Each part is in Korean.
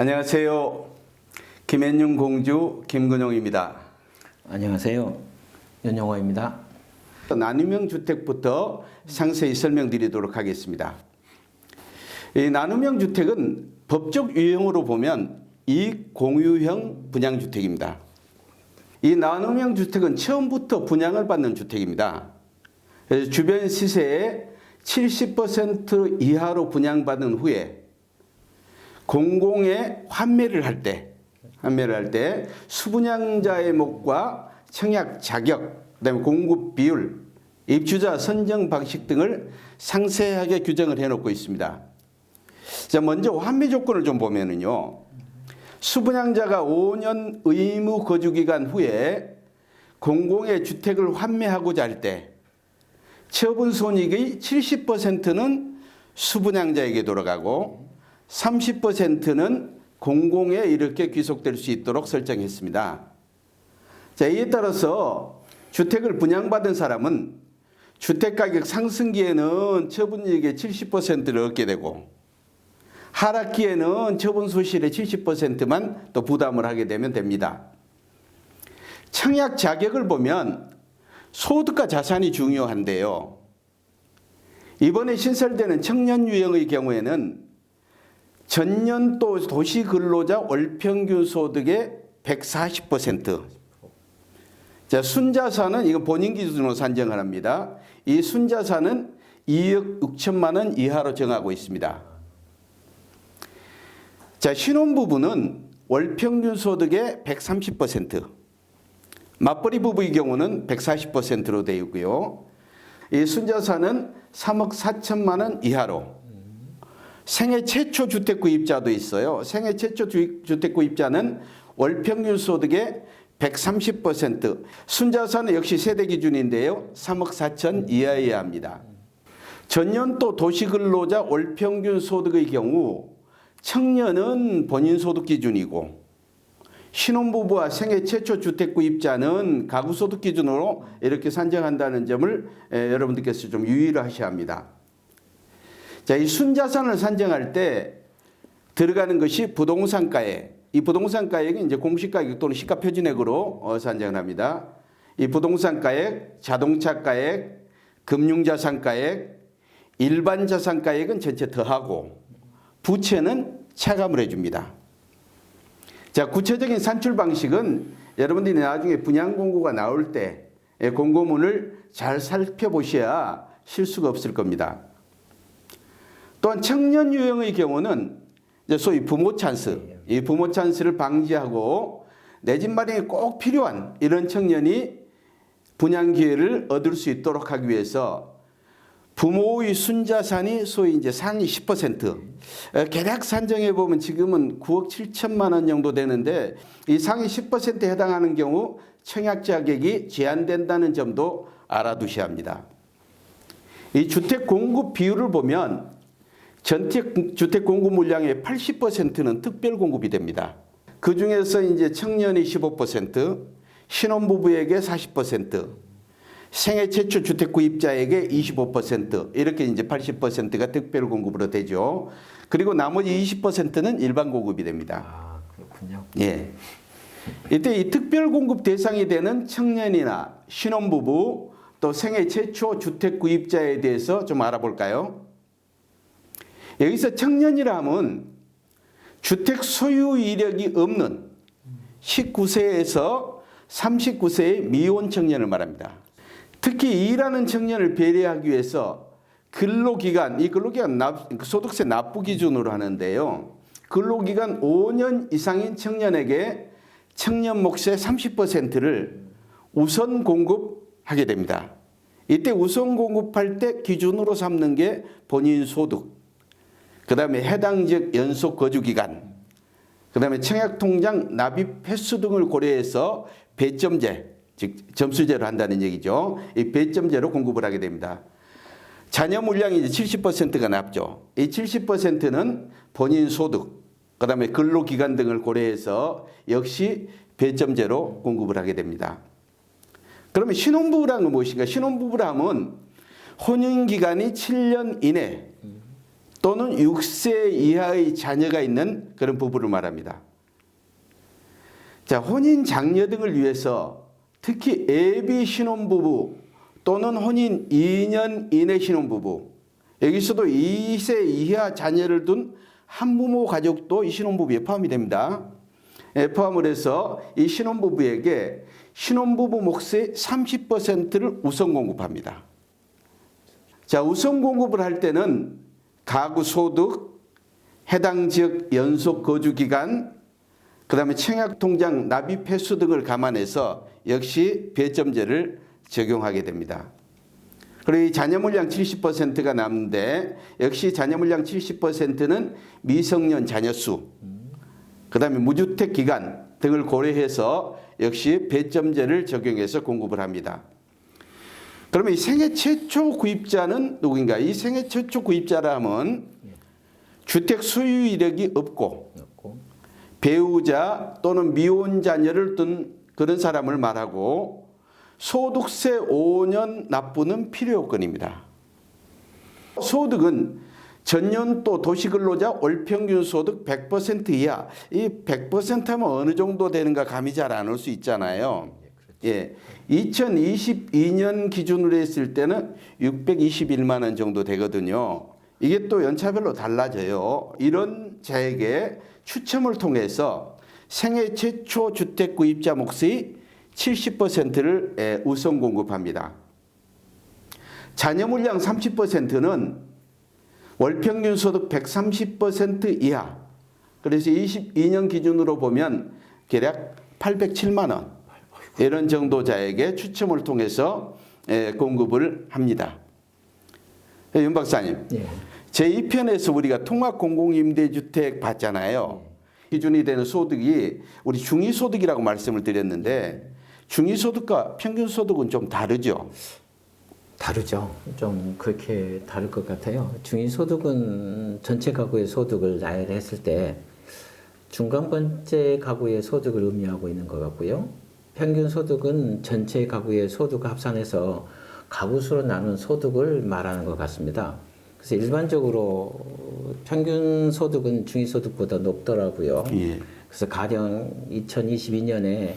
안녕하세요. 김앤윤 공주 김근용입니다. 안녕하세요. 연영호입니다. 나눔형 주택부터 상세히 설명드리도록 하겠습니다. 이 나눔형 주택은 법적 유형으로 보면 이익공유형 분양주택입니다. 이 나눔형 주택은 처음부터 분양을 받는 주택입니다. 그래서 주변 시세의 70% 이하로 분양받은 후에 공공에 환매를 할 때 수분양자의 목과 청약 자격, 그다음에 공급 비율, 입주자 선정 방식 등을 상세하게 규정을 해놓고 있습니다. 자, 먼저 환매 조건을 좀 보면은요, 수분양자가 5년 의무 거주 기간 후에 공공의 주택을 환매하고자 할 때 처분 손익의 70%는 수분양자에게 돌아가고 30%는 공공에 이렇게 귀속될 수 있도록 설정했습니다. 자, 이에 따라서 주택을 분양받은 사람은 주택가격 상승기에는 처분이익의 70%를 얻게 되고 하락기에는 처분 소실의 70%만 또 부담을 하게 되면 됩니다. 청약 자격을 보면 소득과 자산이 중요한데요. 이번에 신설되는 청년 유형의 경우에는 전년도 도시근로자 월평균 소득의 140%. 자, 순자산은 이거 본인 기준으로 산정을 합니다. 이 순자산은 2억 6천만 원 이하로 정하고 있습니다. 자, 신혼부부는 월평균 소득의 130%, 맞벌이 부부의 경우는 140%로 되어 있고요. 이 순자산은 3억 4천만 원 이하로. 생애 최초 주택 구입자도 있어요. 생애 최초 주택 구입자는 월평균 소득의 130%, 순자산은 역시 세대 기준인데요. 3억 4천 이하여야 합니다. 전년도 도시근로자 월평균 소득의 경우 청년은 본인 소득 기준이고 신혼부부와 생애 최초 주택 구입자는 가구 소득 기준으로 이렇게 산정한다는 점을 여러분들께서 좀 유의를 하셔야 합니다. 자, 이 순자산을 산정할 때 들어가는 것이 부동산가액. 이 부동산가액은 이제 공시가격 또는 시가표준액으로 산정을 합니다. 이 부동산가액, 자동차가액, 금융자산가액, 일반자산가액은 전체 더하고 부채는 차감을 해줍니다. 자, 구체적인 산출 방식은 여러분들이 나중에 분양 공고가 나올 때 공고문을 잘 살펴보셔야 실수가 없을 겁니다. 또한 청년 유형의 경우는 이제 소위 부모 찬스, 이 부모 찬스를 방지하고 내 집 마련이 꼭 필요한 이런 청년이 분양 기회를 얻을 수 있도록 하기 위해서 부모의 순자산이 소위 이제 상위 10%, 계략 산정해 보면 지금은 9억 7천만 원 정도 되는데 이 상위 10%에 해당하는 경우 청약 자격이 제한된다는 점도 알아두셔야 합니다. 이 주택 공급 비율을 보면 전체 주택 공급 물량의 80%는 특별 공급이 됩니다. 그 중에서 이제 청년이 15%, 신혼부부에게 40%, 생애 최초 주택 구입자에게 25% 이렇게 이제 80%가 특별 공급으로 되죠. 그리고 나머지 20%는 일반 공급이 됩니다. 아, 그렇군요. 예. 이때 이 특별 공급 대상이 되는 청년이나 신혼부부 또 생애 최초 주택 구입자에 대해서 좀 알아볼까요? 여기서 청년이라 하면 주택 소유 이력이 없는 19세에서 39세의 미혼 청년을 말합니다. 특히 일하는 청년을 배려하기 위해서 근로기간, 이 근로기간 소득세 납부 기준으로 하는데요. 근로기간 5년 이상인 청년에게 청년 몫의 30%를 우선 공급하게 됩니다. 이때 우선 공급할 때 기준으로 삼는 게 본인 소득, 그 다음에 해당 지역 연속 거주기간, 그 다음에 청약통장 납입 횟수 등을 고려해서 배점제, 즉 점수제로 한다는 얘기죠. 이 배점제로 공급을 하게 됩니다. 자녀 물량이 이제 70%가 남죠. 이 70%는 본인 소득, 그 다음에 근로기간 등을 고려해서 역시 배점제로 공급을 하게 됩니다. 그러면 신혼부부라는 건 무엇인가? 신혼부부라면 혼인기간이 7년 이내 또는 6세 이하의 자녀가 있는 그런 부부를 말합니다. 자, 혼인 장려 등을 위해서 특히 예비 신혼부부 또는 혼인 2년 이내 신혼부부, 여기서도 2세 이하 자녀를 둔 한부모 가족도 이 신혼부부에 포함이 됩니다. 포함을 해서 이 신혼부부에게 신혼부부 몫의 30%를 우선 공급합니다. 자, 우선 공급을 할 때는 가구 소득, 해당 지역 연속 거주 기간, 그다음에 청약 통장 납입 횟수 등을 감안해서 역시 배점제를 적용하게 됩니다. 그리고 이 자녀 물량 70%가 남는데 역시 자녀 물량 70%는 미성년 자녀 수, 그다음에 무주택 기간 등을 고려해서 역시 배점제를 적용해서 공급을 합니다. 그러면 이 생애 최초 구입자는 누구인가? 이 생애 최초 구입자라 하면 주택 소유 이력이 없고 배우자 또는 미혼 자녀를 둔 그런 사람을 말하고 소득세 5년 납부는 필요 요건입니다. 소득은 전년도 도시근로자 월평균 소득 100% 이하. 이 100% 하면 어느 정도 되는가 감이 잘 안 올 수 있잖아요. 예, 2022년 기준으로 했을 때는 621만 원 정도 되거든요. 이게 또 연차별로 달라져요. 이런 자에게 추첨을 통해서 생애 최초 주택 구입자 몫의 70%를 우선 공급합니다. 자녀 물량 30%는 월평균 소득 130% 이하. 그래서 22년 기준으로 보면 대략 807만 원. 이런 정도자에게 추첨을 통해서 공급을 합니다. 윤 박사님, 예. 제2편에서 우리가 통합공공임대주택 봤잖아요. 기준이 되는 소득이 우리 중위소득이라고 말씀을 드렸는데 중위소득과 평균소득은 좀 다르죠? 다르죠. 좀 그렇게 다를 것 같아요. 중위소득은 전체 가구의 소득을 나열했을 때 중간번째 가구의 소득을 의미하고 있는 것 같고요. 평균소득은 전체 가구의 소득 합산해서 가구수로 나눈 소득을 말하는 것 같습니다. 그래서 일반적으로 평균소득은 중위소득보다 높더라고요. 예. 그래서 가령 2022년에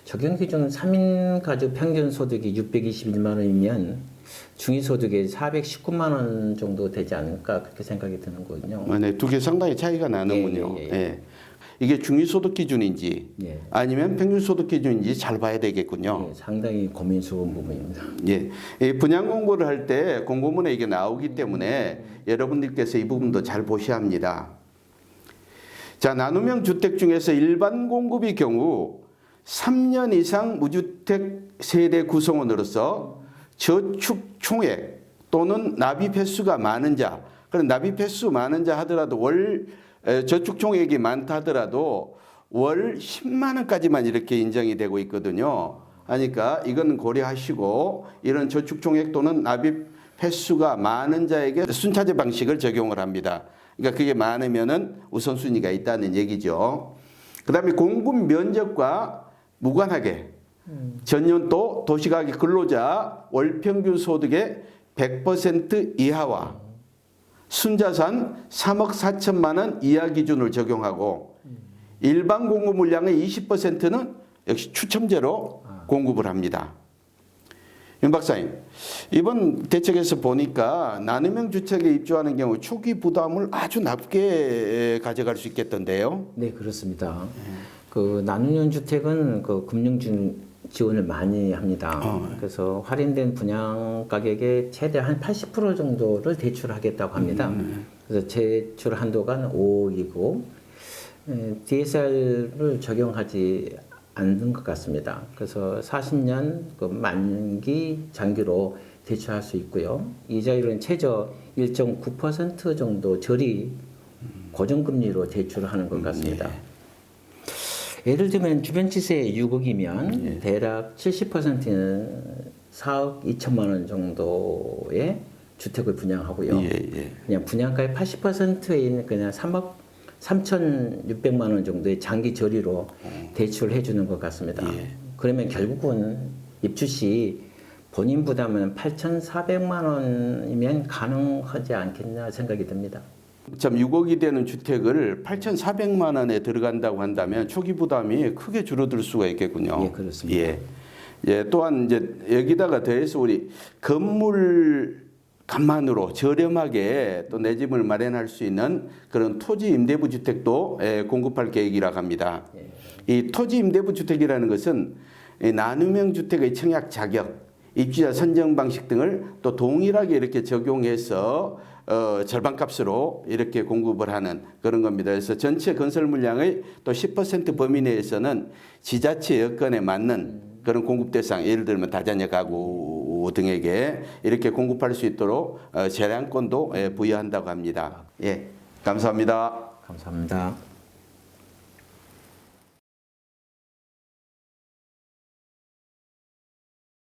적용기준 3인 가족 평균소득이 621만 원이면 중위소득이 419만 원 정도 되지 않을까 그렇게 생각이 드는 거거든요. 네, 두 개 상당히 차이가 나는군요. 예. 이게 중위소득 기준인지 아니면 평균소득 기준인지 잘 봐야 되겠군요. 상당히 고민스러운 부분입니다. 예, 이 분양 공고를 할 때 공고문에 이게 나오기 때문에 여러분들께서 이 부분도 잘 보셔야 합니다. 자, 나눔형 주택 중에서 일반 공급의 경우 3년 이상 무주택 세대 구성원으로서 저축 총액 또는 납입 횟수가 많은 자, 그런 납입 횟수 많은 자 하더라도 월 저축 총액이 많다 하더라도 월 10만 원까지만 이렇게 인정이 되고 있거든요. 그러니까 이건 고려하시고 이런 저축 총액 또는 납입 횟수가 많은 자에게 순차제 방식을 적용을 합니다. 그러니까 그게 많으면은 우선순위가 있다는 얘기죠. 그다음에 공급 면적과 무관하게 전년도 도시가구 근로자 월평균 소득의 100% 이하와 순자산 3억 4천만 원 이하 기준을 적용하고 일반 공급 물량의 20%는 역시 추첨제로 공급을 합니다. 윤 박사님, 이번 대책에서 보니까 나눔형 주택에 입주하는 경우 초기 부담을 아주 낮게 가져갈 수 있겠던데요? 네, 그렇습니다. 그 나눔형 주택은 그 금융 지원을 많이 합니다. 그래서 할인된 분양 가격의 최대 한 80% 정도를 대출하겠다고 합니다. 그래서 대출 한도가 5억이고 DSR을 적용하지 않는 것 같습니다. 그래서 40년 그 만기 장기로 대출할 수 있고요. 이자율은 최저 1.9% 정도 저리 고정금리로 대출하는 것 같습니다. 예를 들면 주변 지세 6억이면 대략 70%는 4억 2천만 원 정도의 주택을 분양하고요. 그냥 분양가의 80%인 그냥 3억 3,600만 원 정도의 장기 저리로 대출을 해주는 것 같습니다. 그러면 결국은 입주 시 본인 부담은 8,400만 원이면 가능하지 않겠냐 생각이 듭니다. 6억이 되는 주택을 8,400만 원에 들어간다고 한다면 초기 부담이 크게 줄어들 수가 있겠군요. 예, 그렇습니다. 예. 예, 또한 이제 여기다가 더해서 우리 건물 값만으로 저렴하게 또 내 집을 마련할 수 있는 그런 토지 임대부 주택도 공급할 계획이라고 합니다. 예. 이 토지 임대부 주택이라는 것은 이 나눔형 주택의 청약 자격, 입주자 선정 방식 등을 또 동일하게 이렇게 적용해서 절반값으로 이렇게 공급을 하는 그런 겁니다. 그래서 전체 건설 물량의 또 10% 범위 내에서는 지자체 여건에 맞는 그런 공급 대상, 예를 들면 다자녀 가구 등에게 이렇게 공급할 수 있도록 재량권도 부여한다고 합니다. 예, 감사합니다. 감사합니다.